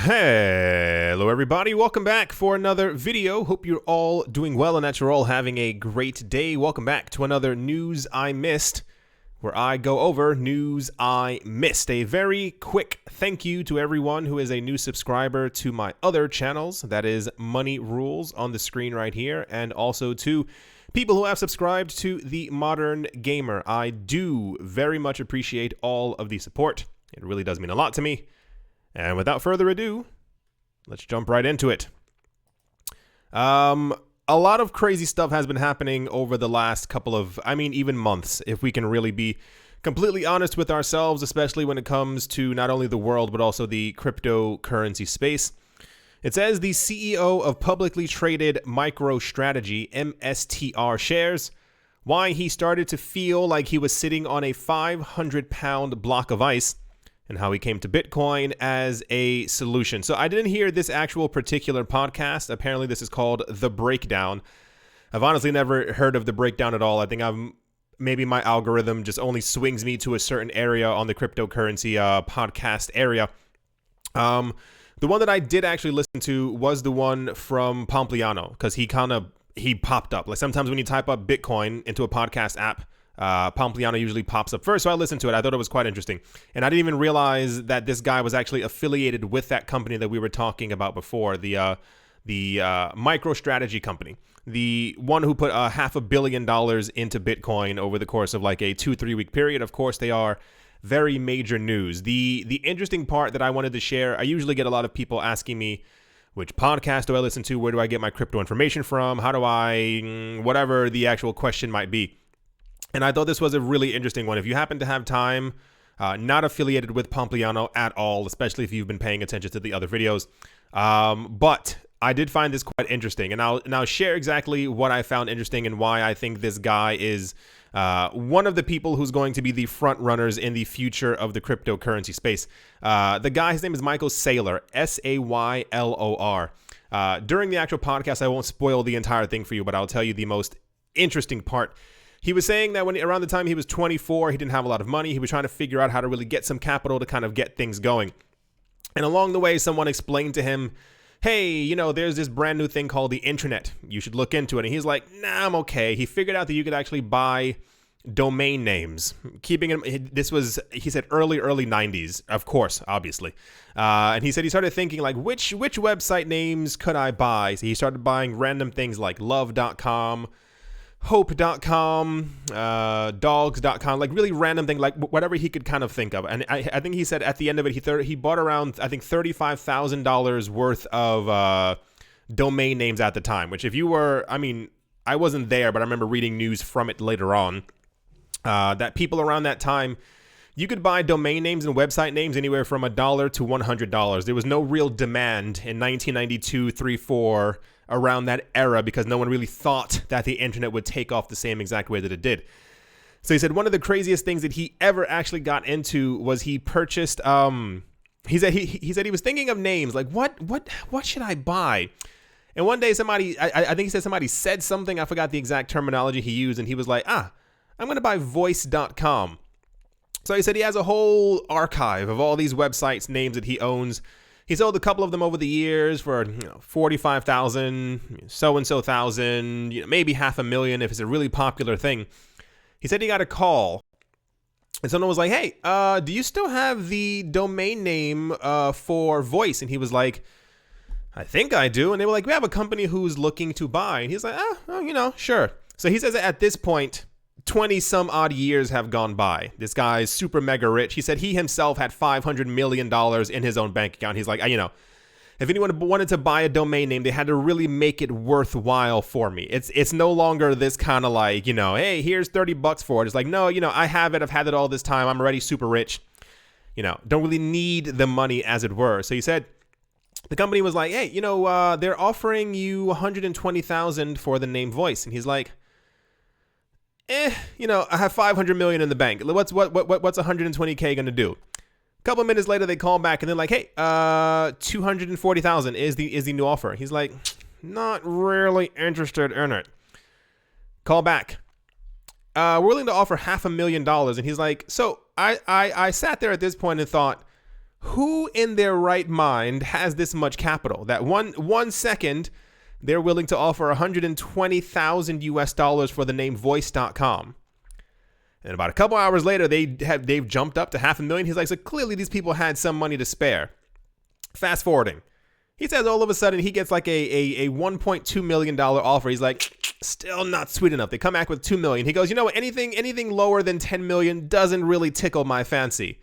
Hello everybody, welcome back for another video. Hope you're all doing well and that you're all having a great day. Welcome back to another News I Missed, where I go over news I missed. A very quick thank you to everyone who is a new subscriber to my other channels. That is Money Rules on the screen right here, and also to people who have subscribed to The Modern Gamer. I do very much appreciate all of the support. It really does mean a lot to me. And without further ado, let's jump right into it. A lot of crazy stuff has been happening over the last couple of, even months, if we can really be completely honest with ourselves, especially when it comes to not only the world, but also the cryptocurrency space. It says the CEO of publicly traded MicroStrategy, MSTR shares, why he started to feel like he was sitting on a 500-pound block of ice, and how he came to Bitcoin as a solution. So I didn't hear this actual particular podcast. Apparently this is called The Breakdown. I've honestly never heard of The Breakdown at all. I think maybe my algorithm just only swings me to a certain area on the cryptocurrency podcast area. The one that I did actually listen to was the one from Pompliano, because he popped up. Like sometimes when you type up Bitcoin into a podcast app, Pompliano usually pops up first, so I listened to it. I thought it was quite interesting, and I didn't even realize that this guy was actually affiliated with that company that we were talking about before, the MicroStrategy company, the one who put $500 million into Bitcoin over the course of like a 2-3 week period. Of course, they are very major news. The interesting part that I wanted to share, I usually get a lot of people asking me, which podcast do I listen to? Where do I get my crypto information from? How do I, whatever the actual question might be. And I thought this was a really interesting one. If you happen to have time, not affiliated with Pompliano at all, especially if you've been paying attention to the other videos. But I did find this quite interesting. And I'll now share exactly what I found interesting and why I think this guy is one of the people who's going to be the front runners in the future of the cryptocurrency space. The guy, his name is Michael Saylor, Saylor. During the actual podcast, I won't spoil the entire thing for you, but I'll tell you the most interesting part. He was saying that around the time he was 24, he didn't have a lot of money. He was trying to figure out how to really get some capital to kind of get things going. And along the way, someone explained to him, hey, there's this brand new thing called the internet. You should look into it. And he's like, nah, I'm okay. He figured out that you could actually buy domain names. He said early 90s, of course, obviously. And he said he started thinking like, which website names could I buy? So he started buying random things like love.com, hope.com, dogs.com, like really random thing, like whatever he could kind of think of. And I think he said at the end of it, he bought around, I think, $35,000 worth of domain names at the time, which if you were, I wasn't there, but I remember reading news from it later on, that people around that time, you could buy domain names and website names anywhere from $1 to $100. There was no real demand in 1992, 3, 4, around that era, because no one really thought that the internet would take off the same exact way that it did. So he said one of the craziest things that he ever actually got into was he purchased, he said he was thinking of names, like what should I buy? And one day somebody, I think he said somebody said something, I forgot the exact terminology he used, and he was like, I'm going to buy voice.com. So he said he has a whole archive of all these websites, names that he owns. He sold a couple of them over the years for $45,000, so-and-so thousand, maybe $500,000 if it's a really popular thing. He said he got a call, and someone was like, hey, do you still have the domain name for voice? And he was like, I think I do. And they were like, we have a company who's looking to buy. And he's like, sure. So he says that at this point, 20 some odd years have gone by. This guy's super mega rich. He said he himself had $500 million in his own bank account. He's like, if anyone wanted to buy a domain name, they had to really make it worthwhile for me. It's no longer this kind of like, hey, here's $30 for it. It's like, no, I have it. I've had it all this time. I'm already super rich. Don't really need the money, as it were. So he said the company was like, hey, they're offering you $120,000 for the name Voice. And he's like, I have $500 million in the bank. What's 120K gonna do? A couple of minutes later, they call back and they're like, hey, $240,000 is the new offer. He's like, not really interested in it. Call back. We're willing to offer $500,000. And he's like, so I sat there at this point and thought, Who in their right mind has this much capital that one second they're willing to offer 120,000 US dollars for the name voice.com? And about a couple hours later, they've jumped up to 500,000. He's like, so clearly these people had some money to spare. Fast forwarding, he says all of a sudden he gets like a $1.2 million offer. He's like, still not sweet enough. They come back with $2 million. He goes, you know what? Anything lower than 10 million doesn't really tickle my fancy.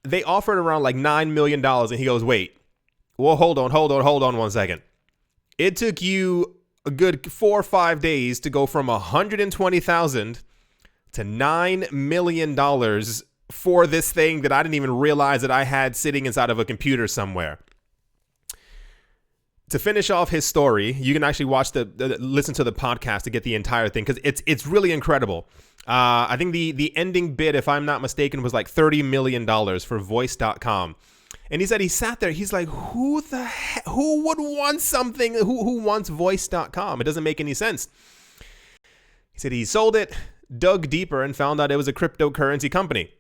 They offered around like $9 million, and he goes, wait, well, hold on 1 second. It took you a good 4 or 5 days to go from 120,000 to $9 million for this thing that I didn't even realize that I had sitting inside of a computer somewhere. To finish off his story, you can actually listen to the podcast to get the entire thing, because it's really incredible. I think the ending bid, if I'm not mistaken, was like $30 million for voice.com. And he said he sat there. He's like, who would want something? Who wants voice.com? It doesn't make any sense. He said he sold it, dug deeper, and found out it was a cryptocurrency company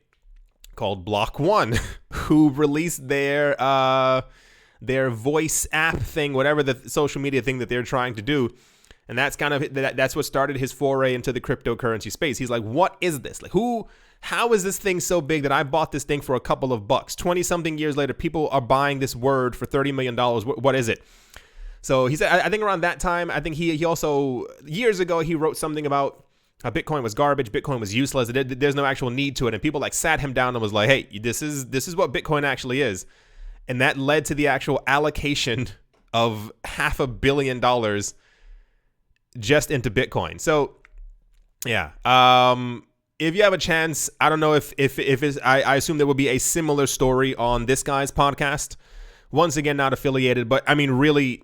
called Block One, who released their voice app thing, whatever the social media thing that they're trying to do. And that's that's what started his foray into the cryptocurrency space. He's like, what is this? Like, how is this thing so big that I bought this thing for a couple of bucks? 20 something years later, people are buying this word for $30 million. What is it? So he said, I think around that time, I think he also, years ago, he wrote something about how Bitcoin was garbage. Bitcoin was useless. There's no actual need to it. And people like sat him down and was like, hey, this is what Bitcoin actually is. And that led to the actual allocation of $500 million just into Bitcoin. So, yeah. If you have a chance, I don't know if it's, I assume there will be a similar story on this guy's podcast. Once again, not affiliated, but I mean, really,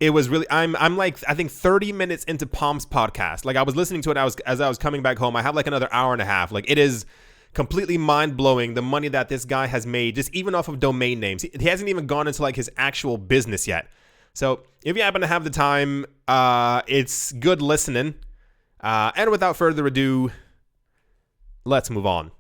it was really, I'm like, I think 30 minutes into Palm's podcast. Like, I was listening to it as I was coming back home. I have like another hour and a half. Like, it is completely mind-blowing, the money that this guy has made just even off of domain names. He hasn't even gone into like his actual business yet. So if you happen to have the time, it's good listening. And without further ado, let's move on.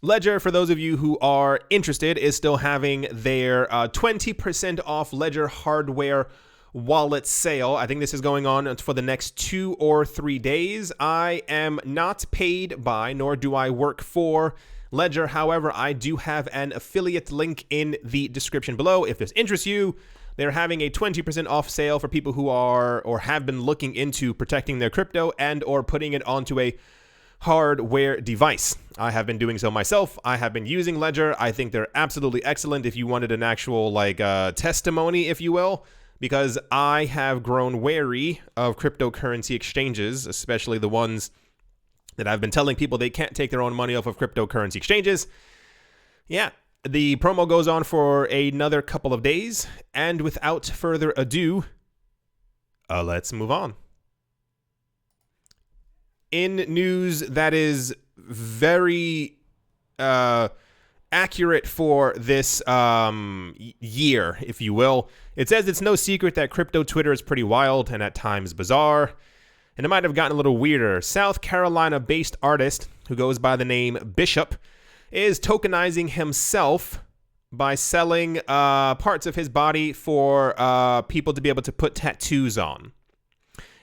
Ledger, for those of you who are interested, is still having their 20% off Ledger hardware wallet sale. I think this is going on for the next 2 or 3 days. I am not paid by, nor do I work for Ledger. However, I do have an affiliate link in the description below. If this interests you, they're having a 20% off sale for people who are or have been looking into protecting their crypto and or putting it onto a hardware device. I have been doing so myself. I have been using Ledger. I think they're absolutely excellent if you wanted an actual like testimony, if you will, because I have grown wary of cryptocurrency exchanges, especially the ones that I've been telling people they can't take their own money off of cryptocurrency exchanges. Yeah, the promo goes on for another couple of days, and without further ado, let's move on. In news that is very accurate for this year, if you will, it says it's no secret that crypto Twitter is pretty wild and at times bizarre, and it might have gotten a little weirder. South Carolina-based artist who goes by the name Bishop is tokenizing himself by selling parts of his body for people to be able to put tattoos on.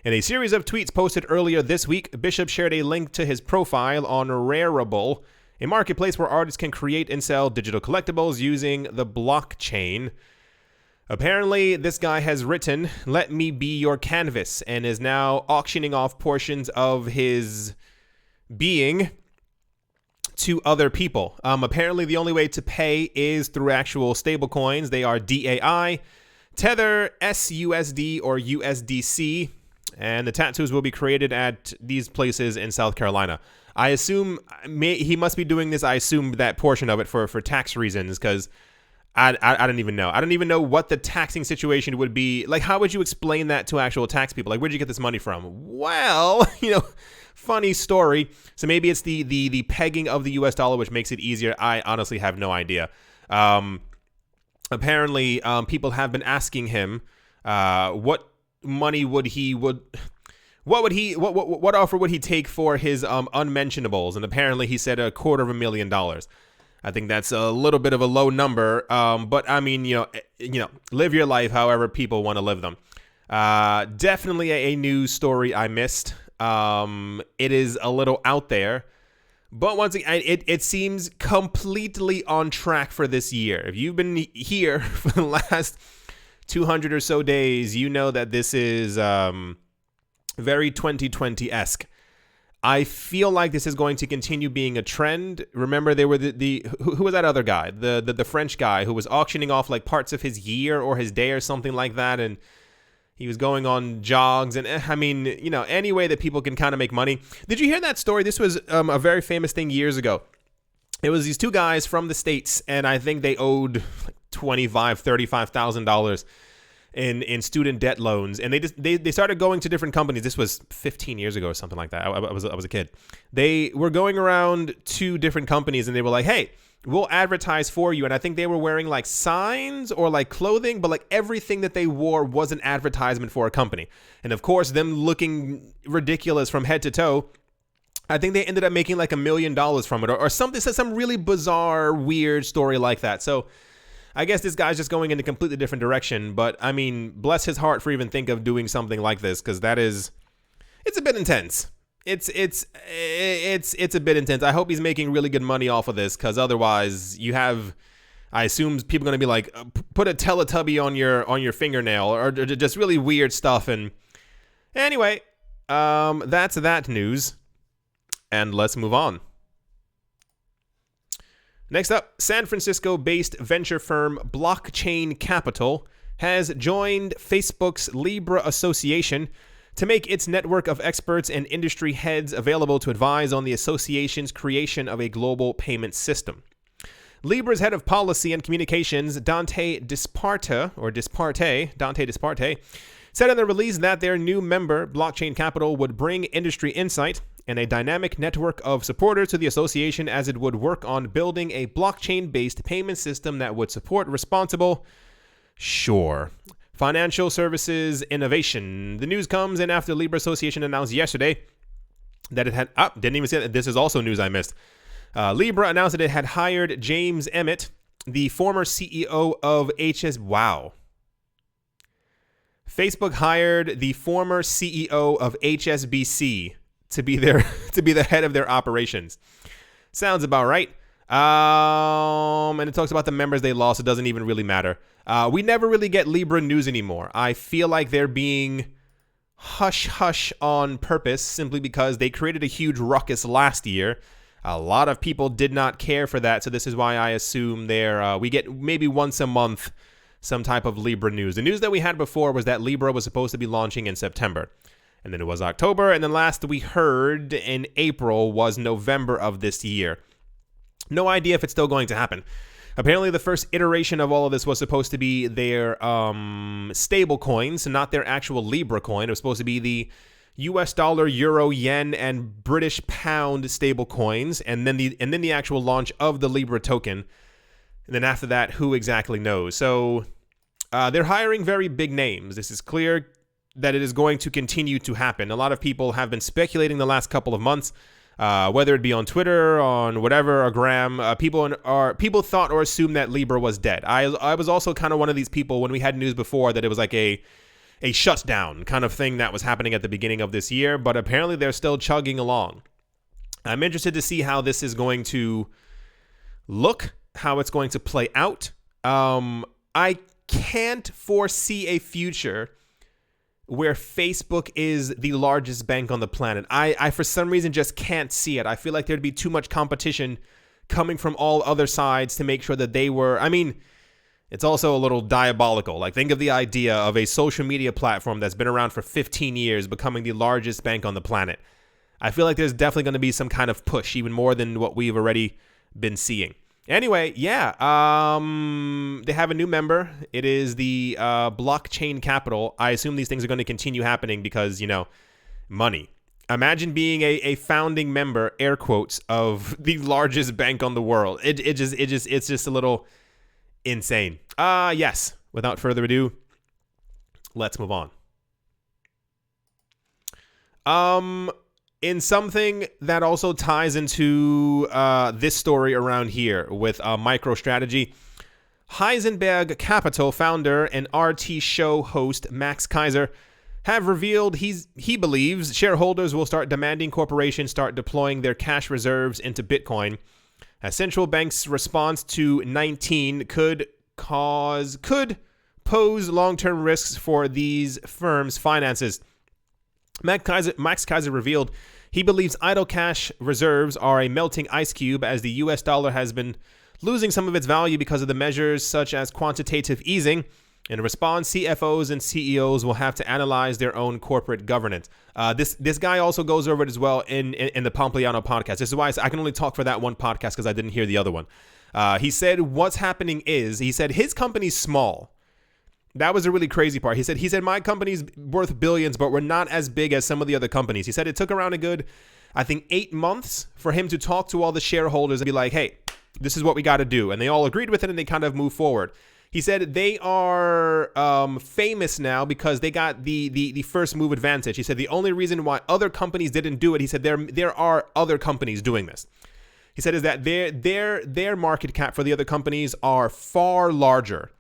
In a series of tweets posted earlier this week, Bishop shared a link to his profile on Rarible, a marketplace where artists can create and sell digital collectibles using the blockchain. Apparently, this guy has written, "Let me be your canvas," and is now auctioning off portions of his being to other people. Apparently, the only way to pay is through actual stable coins. They are DAI, Tether, SUSD, or USDC. And the tattoos will be created at these places in South Carolina. I assume he must be doing this. I assume that portion of it for tax reasons, because I don't even know. I don't even know what the taxing situation would be. Like, how would you explain that to actual tax people? Like, where'd you get this money from? Well, funny story. So maybe it's the pegging of the US dollar, which makes it easier. I honestly have no idea. Apparently, people have been asking him what money what offer would he take for his unmentionables, and apparently he said $250,000. I think that's a little bit of a low number, but I mean, live your life however people want to live them. Definitely a news story I missed. It is a little out there, but once again, it seems completely on track for this year. If you've been here for the last 200 or so days, you know that this is very 2020-esque. I feel like this is going to continue being a trend. Remember, there were who was that other guy? The French guy who was auctioning off like parts of his year or his day or something like that, and he was going on jogs, and I mean, any way that people can kind of make money. Did you hear that story? This was a very famous thing years ago. It was these two guys from the States, and I think they owed like $35,000 in student debt loans, and they started going to different companies. This was 15 years ago or something like that. I was a kid. They were going around to different companies, and they were like, "Hey, we'll advertise for you." And I think they were wearing like signs or like clothing, but like everything that they wore was an advertisement for a company. And of course, them looking ridiculous from head to toe, I think they ended up making like $1 million from it, or something, some really bizarre, weird story like that. So I guess this guy's just going in a completely different direction, but I mean, bless his heart for even think of doing something like this, because it's a bit intense. It's a bit intense. I hope he's making really good money off of this, because otherwise I assume people are going to be like, put a Teletubby on your fingernail, or just really weird stuff. And anyway, that's that news, and let's move on. Next up, San Francisco-based venture firm Blockchain Capital has joined Facebook's Libra Association to make its network of experts and industry heads available to advise on the association's creation of a global payment system. Libra's head of policy and communications, Dante Disparte, said in the release that their new member, Blockchain Capital, would bring industry insight and a dynamic network of supporters to the association, as it would work on building a blockchain-based payment system that would support responsible, financial services innovation. The news comes in after the Libra Association announced yesterday that it had... didn't even say that. This is also news I missed. Libra announced that it had hired James Emmett, the former CEO of Wow. Facebook hired the former CEO of HSBC to be the head of their operations. Sounds about right. And it talks about the members they lost. It doesn't even really matter. We never really get Libra news anymore. I feel like they're being hush-hush on purpose, simply because they created a huge ruckus last year. A lot of people did not care for that, so this is why I assume we get maybe once a month some type of Libra news. The news that we had before was that Libra was supposed to be launching in September. And then it was October, and then last we heard in April was November of this year. No idea if it's still going to happen. Apparently, the first iteration of all of this was supposed to be their stable coins, not their actual Libra coin. It was supposed to be the US dollar, euro, yen, and British pound stable coins, and then the actual launch of the Libra token. And then after that, who exactly knows? So they're hiring very big names. This is clear that it is going to continue to happen. A lot of people have been speculating the last couple of months, whether it be on Twitter, on whatever, or Gram. People thought or assumed that Libra was dead. I was also kind of one of these people when we had news before that it was like a shutdown kind of thing that was happening at the beginning of this year, but apparently they're still chugging along. I'm interested to see how this is going to look, how it's going to play out. I can't foresee a future where Facebook is the largest bank on the planet. I for some reason just can't see it. I feel like there'd be too much competition coming from all other sides to make sure that they were... I mean, it's also a little diabolical. Like, think of the idea of a social media platform that's been around for 15 years becoming the largest bank on the planet. I feel like there's definitely going to be some kind of push, even more than what we've already been seeing. Anyway, yeah, they have a new member. It is the Blockchain Capital. I assume these things are going to continue happening because, money. Imagine being a founding member, air quotes, of the largest bank on the world. It's just a little insane. Yes, without further ado, let's move on. In something that also ties into this story around here with MicroStrategy, Heisenberg Capital founder and RT show host Max Kaiser have revealed he believes shareholders will start demanding corporations start deploying their cash reserves into Bitcoin, as central banks' response to 19 could pose long-term risks for these firms' finances. Max Kaiser revealed he believes idle cash reserves are a melting ice cube as the US dollar has been losing some of its value because of the measures such as quantitative easing. In response, CFOs and CEOs will have to analyze their own corporate governance. This guy also goes over it as well in the Pompliano podcast. This is why I can only talk for that one podcast because I didn't hear the other one. He said what's happening is, he said his company's small. That was a really crazy part. He said my company's worth billions, but we're not as big as some of the other companies. He said it took around a good, I think, 8 months for him to talk to all the shareholders and be like, hey, this is what we got to do. And they all agreed with it and they kind of moved forward. He said they are famous now because they got the first move advantage. He said the only reason why other companies didn't do it, he said there are other companies doing this. He said is that their market cap for the other companies are far larger.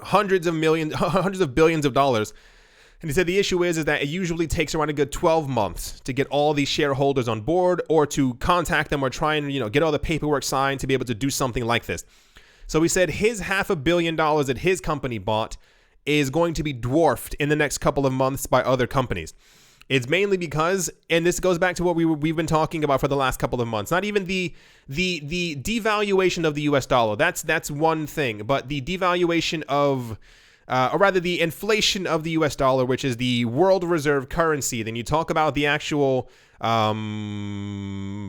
Hundreds of billions of dollars. And he said the issue is that it usually takes around a good 12 months to get all these shareholders on board or to contact them or try and get all the paperwork signed to be able to do something like this. So he said his $500 million that his company bought is going to be dwarfed in the next couple of months by other companies. It's mainly because, and this goes back to what we've been talking about for the last couple of months, not even the devaluation of the US dollar. That's one thing, but the devaluation of, or rather the inflation of the US dollar, which is the world reserve currency. Then you talk about the actual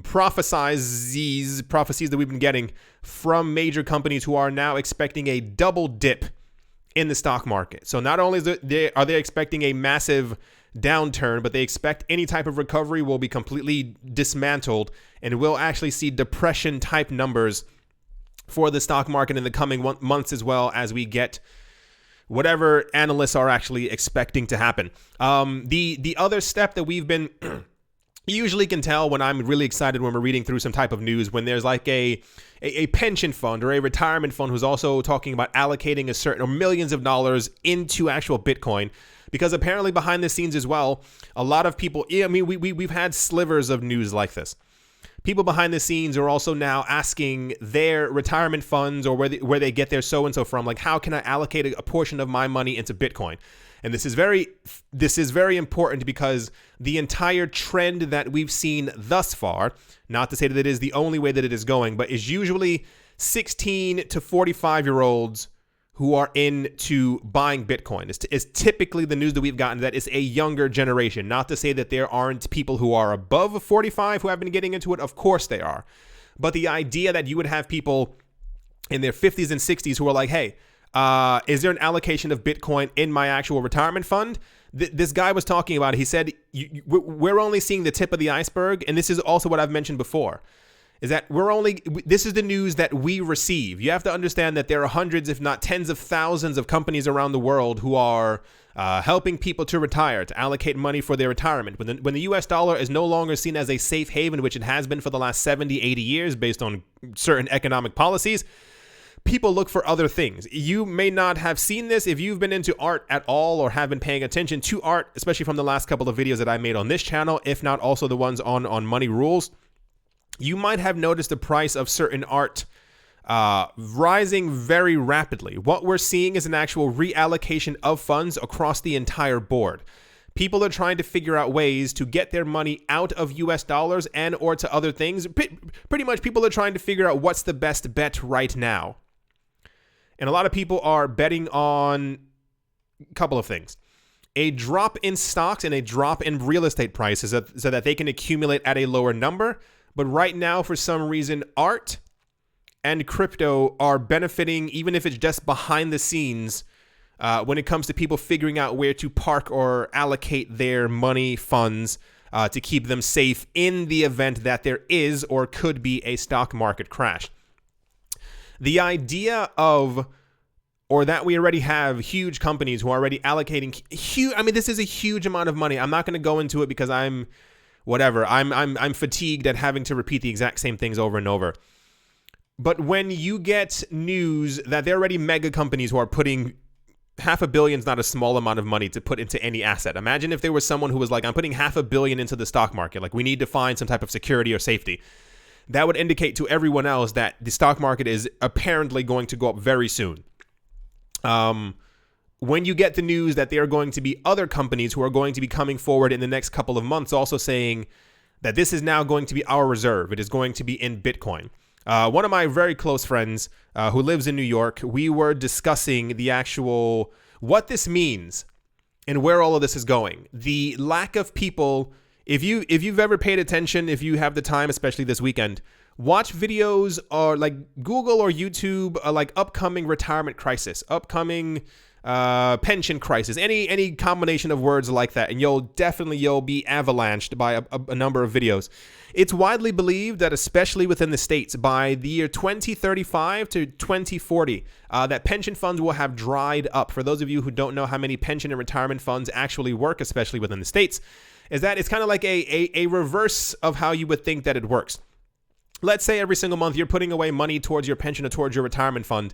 prophecies that we've been getting from major companies who are now expecting a double dip in the stock market. So not only are they expecting a massive downturn, but they expect any type of recovery will be completely dismantled and we'll actually see depression type numbers for the stock market in the coming months, as well as we get whatever analysts are actually expecting to happen. The other step that we've been usually can tell when I'm really excited when we're reading through some type of news, when there's like a pension fund or a retirement fund who's also talking about allocating a certain or millions of dollars into actual Bitcoin. Because apparently behind the scenes as well, a lot of people, I mean, we've had slivers of news like this. People behind the scenes are also now asking their retirement funds or where they get their so-and-so from, like, how can I allocate a portion of my money into Bitcoin? And this is very important because the entire trend that we've seen thus far, not to say that it is the only way that it is going, but is usually 16 to 45-year-olds who are into buying Bitcoin. It's typically the news that we've gotten that it's a younger generation. Not to say that there aren't people who are above 45 who have been getting into it. Of course they are. But the idea that you would have people in their 50s and 60s who are like, hey, is there an allocation of Bitcoin in my actual retirement fund? This guy was talking about it. He said, we're only seeing the tip of the iceberg. And this is also what I've mentioned before. Is that this is the news that we receive. You have to understand that there are hundreds, if not tens of thousands of companies around the world who are helping people to retire, to allocate money for their retirement. When the US dollar is no longer seen as a safe haven, which it has been for the last 70, 80 years based on certain economic policies, people look for other things. You may not have seen this if you've been into art at all or have been paying attention to art, especially from the last couple of videos that I made on this channel, if not also the ones on Money Rules. You might have noticed the price of certain art rising very rapidly. What we're seeing is an actual reallocation of funds across the entire board. People are trying to figure out ways to get their money out of US dollars and or to other things. Pretty much people are trying to figure out what's the best bet right now. And a lot of people are betting on a couple of things. A drop in stocks and a drop in real estate prices so that they can accumulate at a lower number. But right now, for some reason, art and crypto are benefiting, even if it's just behind the scenes, when it comes to people figuring out where to park or allocate their money funds to keep them safe in the event that there is or could be a stock market crash. The idea of, or that we already have huge companies who are already allocating huge, I mean, this is a huge amount of money. I'm not going to go into it because whatever. I'm fatigued at having to repeat the exact same things over and over. But when you get news that there are already mega companies who are putting $500 million is not a small amount of money to put into any asset. Imagine if there was someone who was like, I'm putting $500 million into the stock market. Like, we need to find some type of security or safety. That would indicate to everyone else that the stock market is apparently going to go up very soon. When you get the news that there are going to be other companies who are going to be coming forward in the next couple of months also saying that this is now going to be our reserve. It is going to be in Bitcoin. One of my very close friends who lives in New York, we were discussing the actual what this means and where all of this is going. The lack of people, if you've ever paid attention, if you have the time, especially this weekend, watch videos or like Google or YouTube, like upcoming retirement crisis, upcoming pension crisis, any combination of words like that, and you'll be avalanched by a number of videos. It's widely believed that, especially within the States, by the year 2035 to 2040, that pension funds will have dried up. For those of you who don't know how many pension and retirement funds actually work, especially within the States, is that it's kind of like a reverse of how you would think that it works. Let's say every single month you're putting away money towards your pension or towards your retirement fund.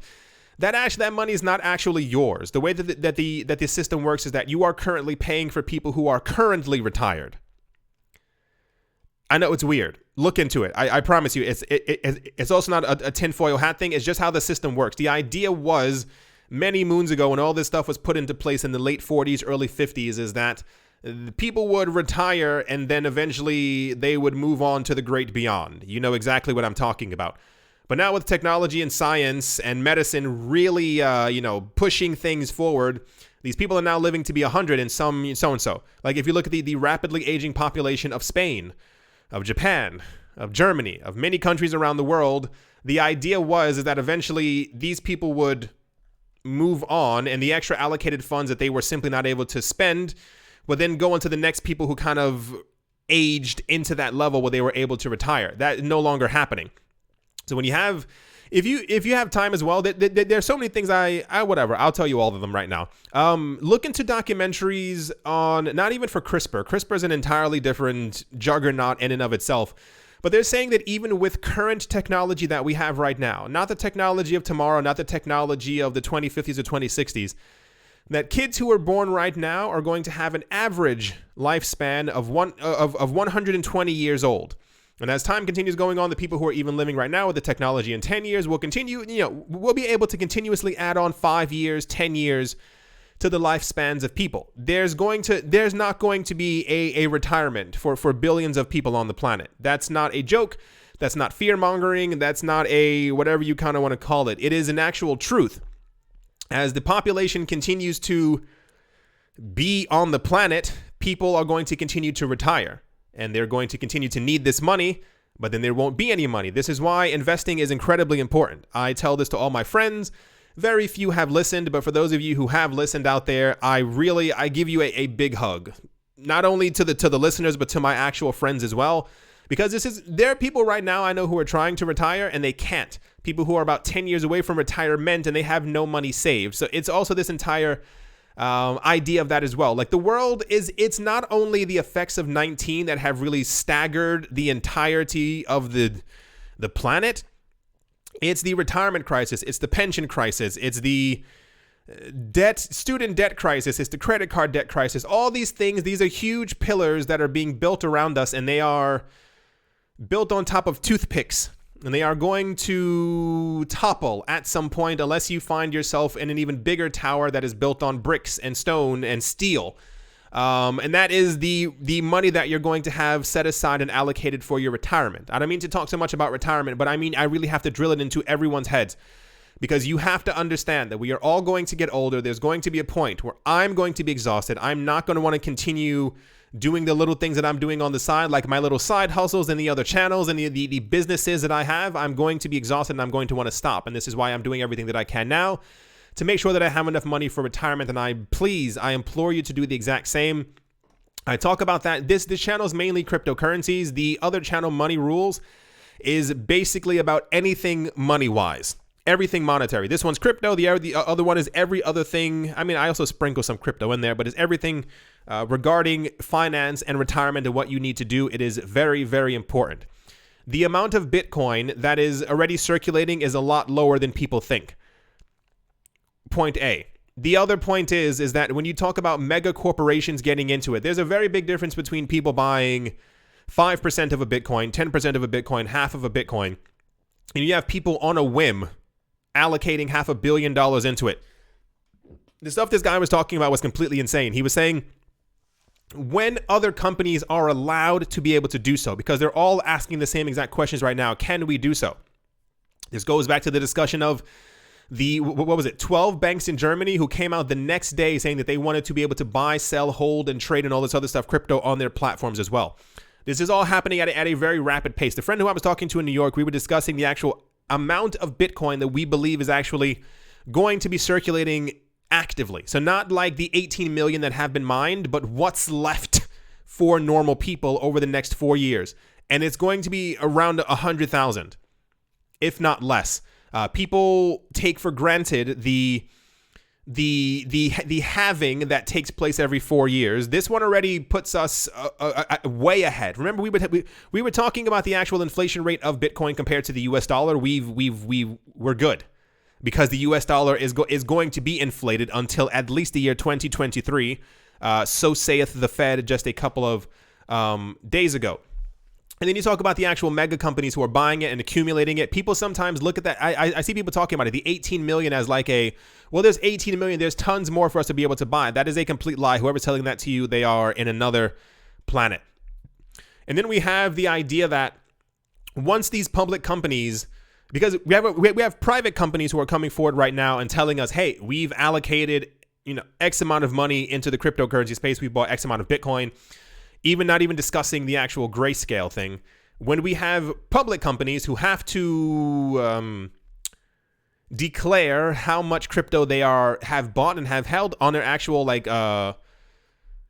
That money is not actually yours. The way that the system works is that you are currently paying for people who are currently retired. I know it's weird. Look into it. I promise you, it's also not a tinfoil hat thing. It's just how the system works. The idea was many moons ago, when all this stuff was put into place in the late 40s, early 50s, is that people would retire and then eventually they would move on to the great beyond. You know exactly what I'm talking about. But now with technology and science and medicine really, pushing things forward, these people are now living to be 100 and some so-and-so. Like if you look at the rapidly aging population of Spain, of Japan, of Germany, of many countries around the world, the idea is that eventually these people would move on and the extra allocated funds that they were simply not able to spend would then go into the next people who kind of aged into that level where they were able to retire. That is no longer happening. So when you have, if you have time as well, there's so many things I'll tell you all of them right now. Look into documentaries on, not even for CRISPR. CRISPR is an entirely different juggernaut in and of itself. But they're saying that even with current technology that we have right now, not the technology of tomorrow, not the technology of the 2050s or 2060s, that kids who are born right now are going to have an average lifespan of 120 years old. And as time continues going on, the people who are even living right now with the technology in 10 years will continue, we'll be able to continuously add on 5 years, 10 years to the lifespans of people. There's not going to be a retirement for billions of people on the planet. That's not a joke. That's not fear mongering. That's not a whatever you kind of want to call it. It is an actual truth. As the population continues to be on the planet, people are going to continue to retire. And they're going to continue to need this money, but then there won't be any money. This is why investing is incredibly important. I tell this to all my friends. Very few have listened, but for those of you who have listened out there, I give you a big hug. Not only to the listeners, but to my actual friends as well. Because there are people right now I know who are trying to retire and they can't. People who are about 10 years away from retirement and they have no money saved. So it's also this entire idea of that as well. Like the world it's not only the effects of 19 that have really staggered the entirety of the planet. It's the retirement crisis. It's the pension crisis. It's the student debt crisis. It's the credit card debt crisis. All these things, these are huge pillars that are being built around us, and they are built on top of toothpicks. And they are going to topple at some point unless you find yourself in an even bigger tower that is built on bricks and stone and steel. And that is the money that you're going to have set aside and allocated for your retirement. I don't mean to talk so much about retirement, but I mean I really have to drill it into everyone's heads. Because you have to understand that we are all going to get older. There's going to be a point where I'm going to be exhausted. I'm not going to want to continue doing the little things that I'm doing on the side, like my little side hustles and the other channels and the businesses that I have. I'm going to be exhausted and I'm going to want to stop. And this is why I'm doing everything that I can now to make sure that I have enough money for retirement. And I implore you to do the exact same. I talk about that. This channel is mainly cryptocurrencies. The other channel, Money Rules, is basically about anything money-wise. everything monetary. This one's crypto. The other one is every other thing. I mean, I also sprinkle some crypto in there, but it's everything regarding finance and retirement and what you need to do. It is very, very important. The amount of Bitcoin that is already circulating is a lot lower than people think. Point A. The other point is that when you talk about mega corporations getting into it, there's a very big difference between people buying 5% of a Bitcoin, 10% of a Bitcoin, half of a Bitcoin, and you have people on a whim allocating $500 million into it. The stuff this guy was talking about was completely insane. He was saying when other companies are allowed to be able to do so, because they're all asking the same exact questions right now, can we do so? This goes back to the discussion of the, 12 banks in Germany who came out the next day saying that they wanted to be able to buy, sell, hold, and trade and all this other stuff, crypto, on their platforms as well. This is all happening at a very rapid pace. The friend who I was talking to in New York, we were discussing the actual amount of Bitcoin that we believe is actually going to be circulating actively. So not like the 18 million that have been mined, but what's left for normal people over the next 4 years. And it's going to be around 100,000, if not less. People take for granted the halving that takes place every 4 years. This one already puts us way ahead. Remember, we were talking about the actual inflation rate of Bitcoin compared to the US dollar. We're good, because the US dollar is going to be inflated until at least the year 2023. So saith the Fed just a couple of days ago. And then you talk about the actual mega companies who are buying it and accumulating it. People sometimes look at that. I see people talking about it, the 18 million, as like there's 18 million. There's tons more for us to be able to buy. That is a complete lie. Whoever's telling that to you, they are in another planet. And then we have the idea that once these public companies, because we have private companies who are coming forward right now and telling us, hey, we've allocated, X amount of money into the cryptocurrency space. We bought X amount of Bitcoin. Not even discussing the actual grayscale thing. When we have public companies who have to declare how much crypto they have bought and have held on their actual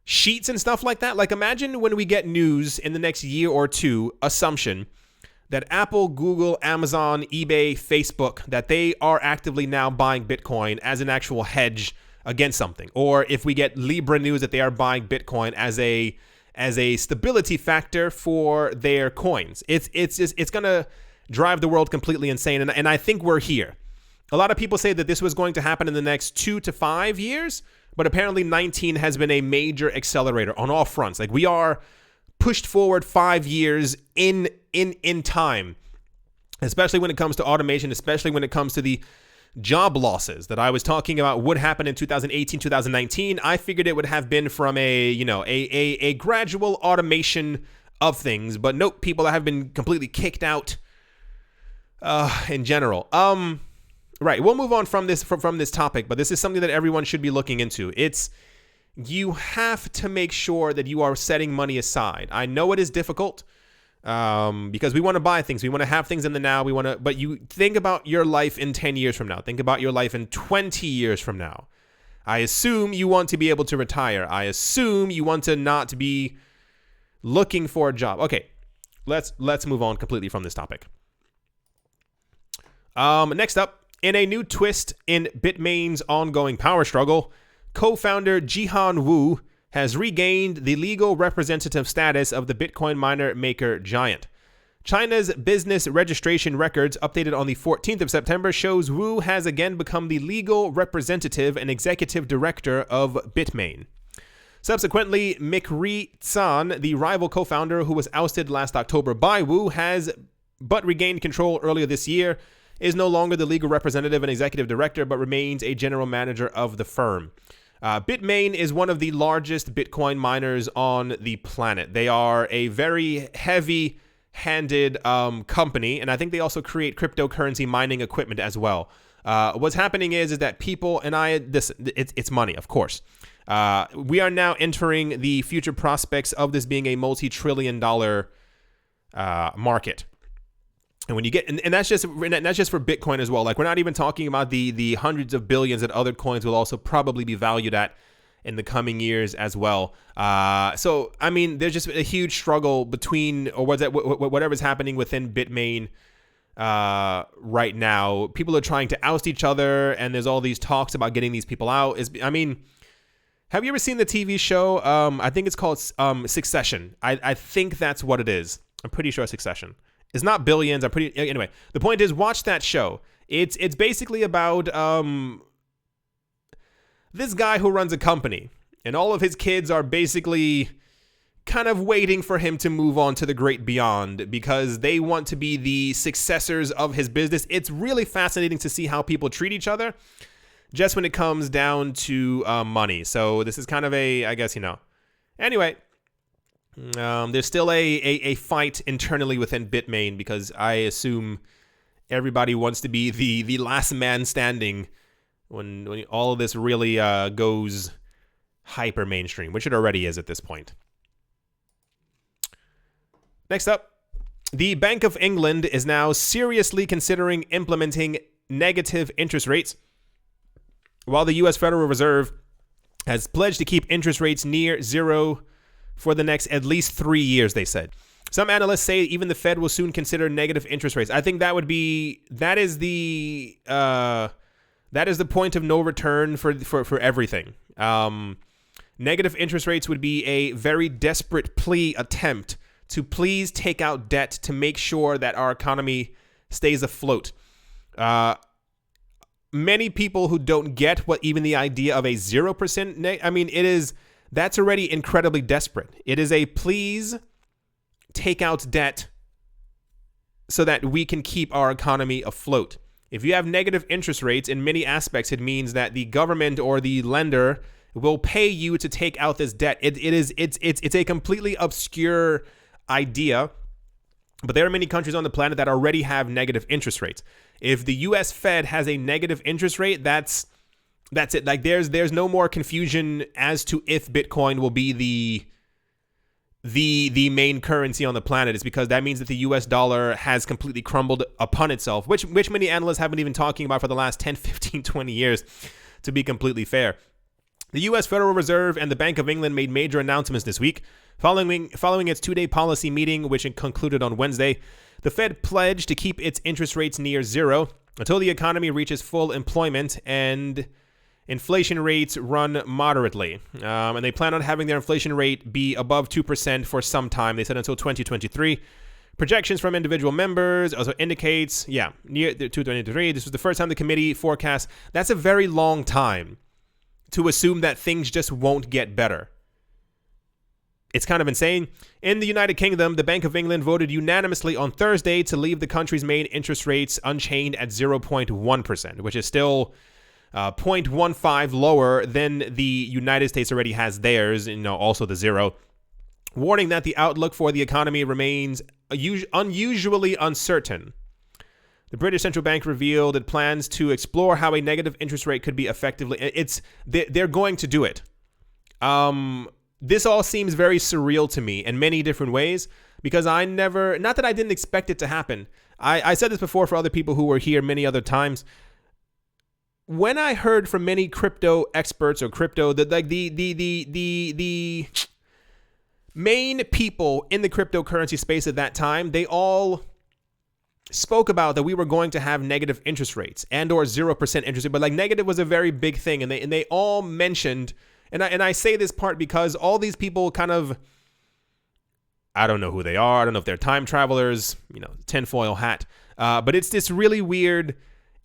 sheets and stuff like that. Like, imagine when we get news in the next year or two, assumption that Apple, Google, Amazon, eBay, Facebook, that they are actively now buying Bitcoin as an actual hedge against something. Or if we get Libra news that they are buying Bitcoin as a stability factor for their coins. It's going to drive the world completely insane. And I think we're here. A lot of people say that this was going to happen in the next 2 to 5 years, but apparently 19 has been a major accelerator on all fronts. Like, we are pushed forward 5 years in time, especially when it comes to automation, especially when it comes to the job losses that I was talking about would happen in 2018, 2019. I figured it would have been from a gradual automation of things, but nope, people have been completely kicked out in general. Right, we'll move on from this topic, but this is something that everyone should be looking into. You have to make sure that you are setting money aside. I know it is difficult. Because we want to buy things, we want to have things in the now, but you think about your life in 10 years from now, think about your life in 20 years from now. I assume you want to be able to retire. I assume you want to not be looking for a job. Okay, let's move on completely from this topic. Next up, in a new twist in Bitmain's ongoing power struggle, co-founder Jihan Wu has regained the legal representative status of the Bitcoin miner maker giant. China's business registration records, updated on the 14th of September, shows Wu has again become the legal representative and executive director of Bitmain. Subsequently, Mikri Tsan, the rival co-founder who was ousted last October by Wu, has but regained control earlier this year, is no longer the legal representative and executive director, but remains a general manager of the firm. Bitmain is one of the largest Bitcoin miners on the planet. They are a very heavy-handed company, and I think they also create cryptocurrency mining equipment as well. What's happening is that people, and it's money, of course. We are now entering the future prospects of this being a multi-trillion-dollar market. And when you get, and that's just for Bitcoin as well. Like, we're not even talking about the hundreds of billions that other coins will also probably be valued at in the coming years as well. So, I mean, there's just a huge struggle between, or whatever's happening within Bitmain right now. People are trying to oust each other, and there's all these talks about getting these people out. Have you ever seen the TV show? I think it's called Succession. I think that's what it is. I'm pretty sure Succession. It's not Billions. Anyway, the point is, watch that show. It's basically about this guy who runs a company, and all of his kids are basically kind of waiting for him to move on to the great beyond because they want to be the successors of his business. It's really fascinating to see how people treat each other just when it comes down to money. So this is kind of Anyway, there's still a fight internally within Bitmain because I assume everybody wants to be the last man standing when all of this really goes hyper mainstream, which it already is at this point. Next up, the Bank of England is now seriously considering implementing negative interest rates, while the U.S. Federal Reserve has pledged to keep interest rates near zero for the next at least 3 years, they said. Some analysts say even the Fed will soon consider negative interest rates. I think that is the point of no return for everything. Negative interest rates would be a very desperate plea attempt to please take out debt to make sure that our economy stays afloat. Many people who don't get what even the idea of a 0%, that's already incredibly desperate. It is a please take out debt so that we can keep our economy afloat. If you have negative interest rates, in many aspects, it means that the government or the lender will pay you to take out this debt. It's a completely obscure idea, but there are many countries on the planet that already have negative interest rates. If the U.S. Fed has a negative interest rate, that's it. Like there's no more confusion as to if Bitcoin will be the main currency on the planet. It's because that means that the U.S. dollar has completely crumbled upon itself, which many analysts have been even talking about for the last 10, 15, 20 years, to be completely fair. The U.S. Federal Reserve and the Bank of England made major announcements this week. Following its two-day policy meeting, which concluded on Wednesday, the Fed pledged to keep its interest rates near zero until the economy reaches full employment and inflation rates run moderately. And they plan on having their inflation rate be above 2% for some time. They said until 2023. Projections from individual members also indicates, near 2023. This was the first time the committee forecast. That's a very long time to assume that things just won't get better. It's kind of insane. In the United Kingdom, the Bank of England voted unanimously on Thursday to leave the country's main interest rates unchanged at 0.1%, which is still 0.15 lower than the United States already has theirs, also the zero, warning that the outlook for the economy remains unusually uncertain. The British Central Bank revealed it plans to explore how a negative interest rate could be effectively. They're going to do it. This all seems very surreal to me in many different ways because not that I didn't expect it to happen. I said this before for other people who were here many other times. When I heard from many crypto experts or crypto, that like the main people in the cryptocurrency space at that time, they all spoke about that we were going to have negative interest rates and or 0% interest rate, but like negative was a very big thing, and they all mentioned. And I say this part because all these people kind of, I don't know who they are. I don't know if they're time travelers, tinfoil hat. But it's this really weird,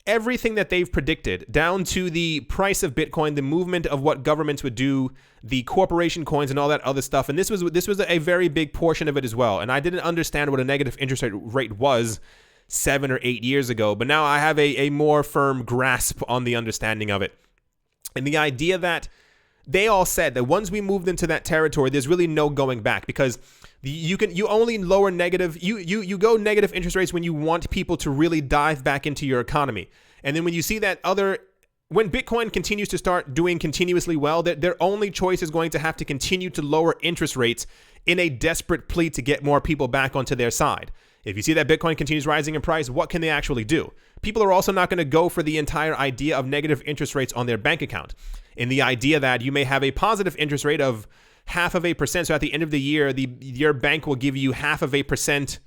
everything that they've predicted down to the price of Bitcoin, the movement of what governments would do, the corporation coins and all that other stuff. And this was a very big portion of it as well. And I didn't understand what a negative interest rate was 7 or 8 years ago. But now I have a more firm grasp on the understanding of it. And the idea that they all said that once we moved into that territory, there's really no going back because you only lower negative. You go negative interest rates when you want people to really dive back into your economy. And then when you see that when Bitcoin continues to start doing continuously well, their only choice is going to have to continue to lower interest rates in a desperate plea to get more people back onto their side. If you see that Bitcoin continues rising in price, what can they actually do? People are also not going to go for the entire idea of negative interest rates on their bank account. In the idea that you may have a positive interest rate of 0.5%. So at the end of the year, your bank will give you 0.5%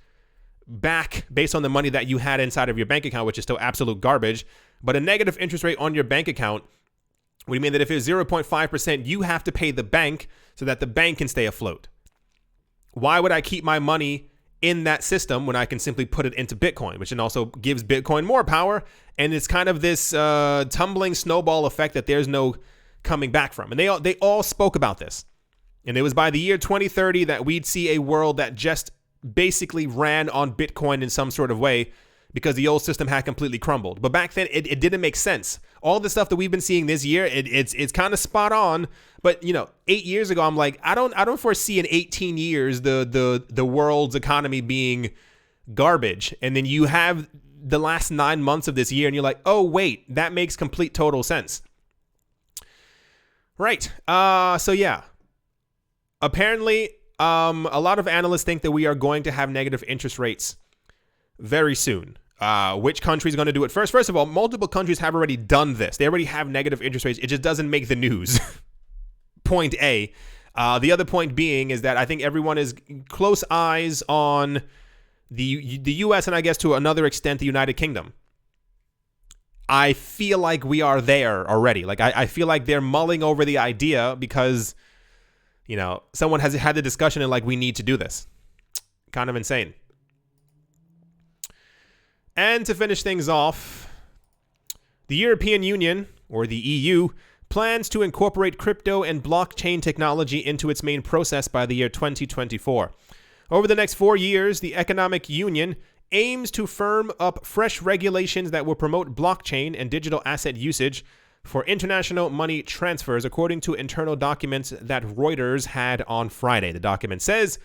back based on the money that you had inside of your bank account, which is still absolute garbage. But a negative interest rate on your bank account would mean that if it's 0.5%, you have to pay the bank so that the bank can stay afloat. Why would I keep my money in that system when I can simply put it into Bitcoin, which then also gives Bitcoin more power? And it's kind of this tumbling snowball effect that there's no coming back from. And they all spoke about this. And it was by the year 2030 that we'd see a world that just basically ran on Bitcoin in some sort of way, because the old system had completely crumbled. But back then, it didn't make sense. All the stuff that we've been seeing this year, it's kind of spot on. But 8 years ago, I'm like, I don't foresee in 18 years the world's economy being garbage. And then you have the last 9 months of this year, and you're like, oh wait, that makes complete total sense. Right. So yeah. Apparently, a lot of analysts think that we are going to have negative interest rates very soon. Which country is going to do it first? First of all, multiple countries have already done this. They already have negative interest rates. It just doesn't make the news. Point A. The other point being is that I think everyone is close eyes on the U.S. and I guess to another extent the United Kingdom. I feel like we are there already. Like I feel like they're mulling over the idea because, someone has had the discussion and like, we need to do this. Kind of insane. And to finish things off, the European Union, or the EU, plans to incorporate crypto and blockchain technology into its main process by the year 2024. Over the next 4 years, the Economic Union aims to firm up fresh regulations that will promote blockchain and digital asset usage for international money transfers, according to internal documents that Reuters had on Friday. The document says,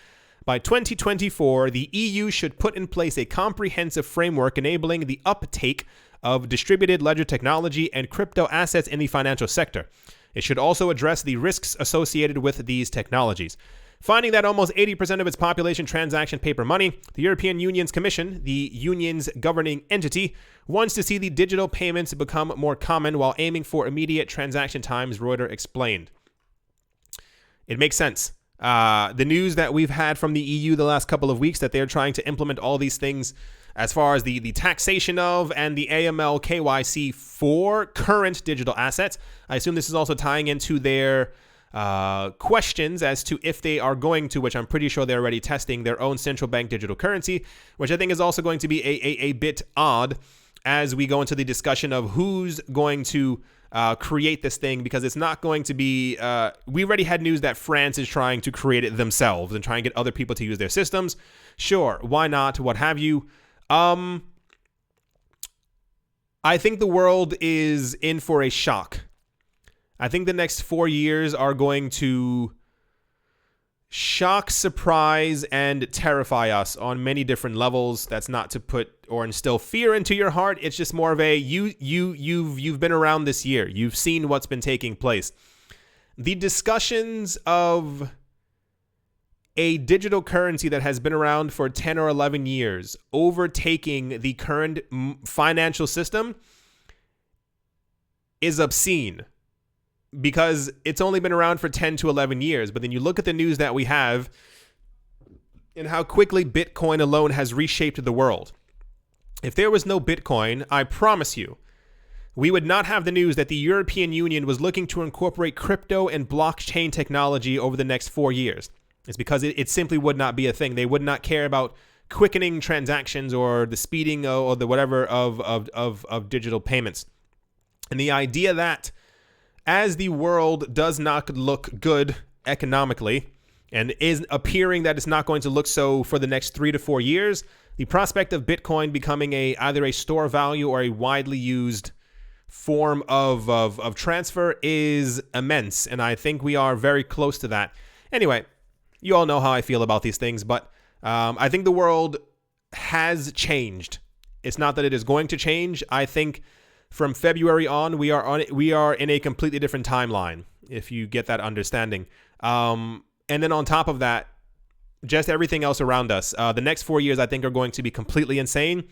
by 2024, the EU should put in place a comprehensive framework enabling the uptake of distributed ledger technology and crypto assets in the financial sector. It should also address the risks associated with these technologies. Finding that almost 80% of its population transaction paper money, the European Union's Commission, the union's governing entity, wants to see the digital payments become more common while aiming for immediate transaction times, Reuters explained. It makes sense. The news that we've had from the EU the last couple of weeks that they're trying to implement all these things as far as the taxation of and the AML KYC for current digital assets. I assume this is also tying into their questions as to if they are going to, which I'm pretty sure they're already testing, their own central bank digital currency, which I think is also going to be a bit odd as we go into the discussion of who's going to create this thing, because it's not going to be, we already had news that France is trying to create it themselves and try and get other people to use their systems. Sure, why not, what have you. I think the world is in for a shock. I think the next 4 years are going to shock, surprise, and terrify us on many different levels. That's not to put or instill fear into your heart. It's just more of a you've been around this year. You've seen what's been taking place. The discussions of a digital currency that has been around for 10 or 11 years overtaking the current financial system is obscene, because it's only been around for 10 to 11 years. But then you look at the news that we have and how quickly Bitcoin alone has reshaped the world. If there was no Bitcoin, I promise you, we would not have the news that the European Union was looking to incorporate crypto and blockchain technology over the next 4 years. It's because it simply would not be a thing. They would not care about quickening transactions or the speeding or the whatever of digital payments. And the idea that as the world does not look good economically and is appearing that it's not going to look so for the next 3 to 4 years, the prospect of Bitcoin becoming either a store value or a widely used form of transfer is immense. And I think we are very close to that. Anyway, you all know how I feel about these things, but I think the world has changed. It's not that it is going to change. I think from February on, we are in a completely different timeline, if you get that understanding. And then on top of that, just everything else around us. The next 4 years, I think, are going to be completely insane.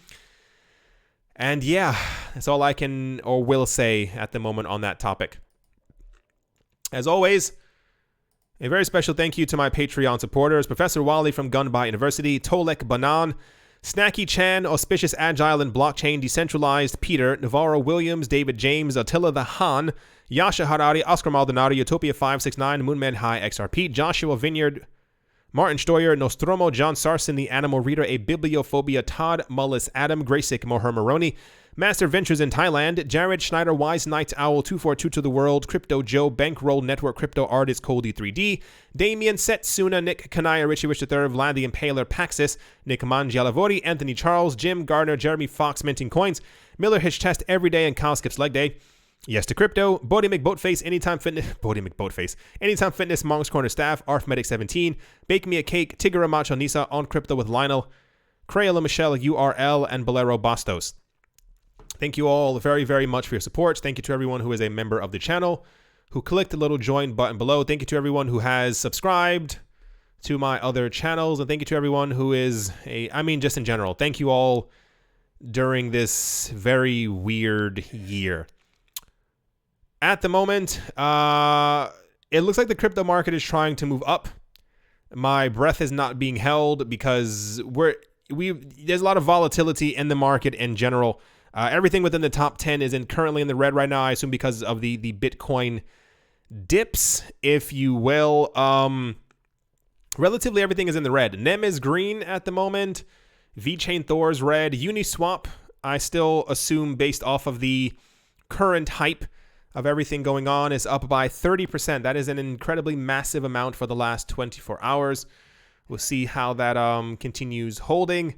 And yeah, that's all I can or will say at the moment on that topic. As always, a very special thank you to my Patreon supporters, Professor Wally from Gunby University, Tolek Banan, Snacky Chan, Auspicious Agile and Blockchain Decentralized, Peter, Navarro Williams, David James, Attila the Han, Yasha Harari, Oscar Maldonado, Utopia 569, Moonman High XRP, Joshua Vineyard, Martin Stoyer, Nostromo, John Sarson, The Animal Reader, A Bibliophobia, Todd Mullis, Adam, Graysick, Moher Maroni, Master Ventures in Thailand, Jared Schneider, Wise Night Owl, 242 to the World, Crypto Joe, Bankroll Network, Crypto Artist, Coldy 3D, Damien, Setsuna, Nick Kanaya, Richie Rich III, Vlad the Impaler, Paxis, Nick Mangialavori, Anthony Charles, Jim Gardner, Jeremy Fox, Minting Coins, Miller Hitch Test Every Day, and Kyle Skips Leg Day. Yes to Crypto, Bodie McBoatface, Anytime Fitness, Bodie McBoatface, Anytime Fitness, Monk's Corner Staff, Arfmedic17, Bake Me a Cake, Tigger Macho Nisa, On Crypto with Lionel, Crayola Michelle, URL, and Bolero Bastos. Thank you all very, very much for your support. Thank you to everyone who is a member of the channel, who clicked the little join button below. Thank you to everyone who has subscribed to my other channels. And thank you to everyone who is just in general. Thank you all during this very weird year. At the moment, it looks like the crypto market is trying to move up. My breath is not being held because there's a lot of volatility in the market in general. Everything within the top 10 is currently in the red right now, I assume because of the Bitcoin dips, if you will. Relatively everything is in the red. NEM is green at the moment. VeChain Thor's red. Uniswap, I still assume based off of the current hype of everything going on, is up by 30%. That is an incredibly massive amount for the last 24 hours. We'll see how that continues holding.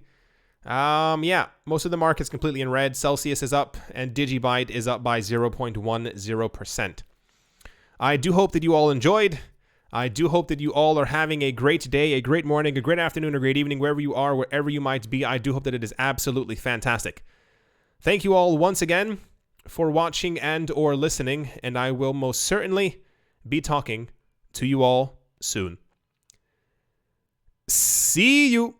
Most of the market's completely in red. Celsius is up and Digibyte is up by 0.10%. I do hope that you all enjoyed. I do hope that you all are having a great day, a great morning, a great afternoon, a great evening, wherever you are, wherever you might be. I do hope that it is absolutely fantastic. Thank you all once again for watching and or listening, and I will most certainly be talking to you all soon. See you.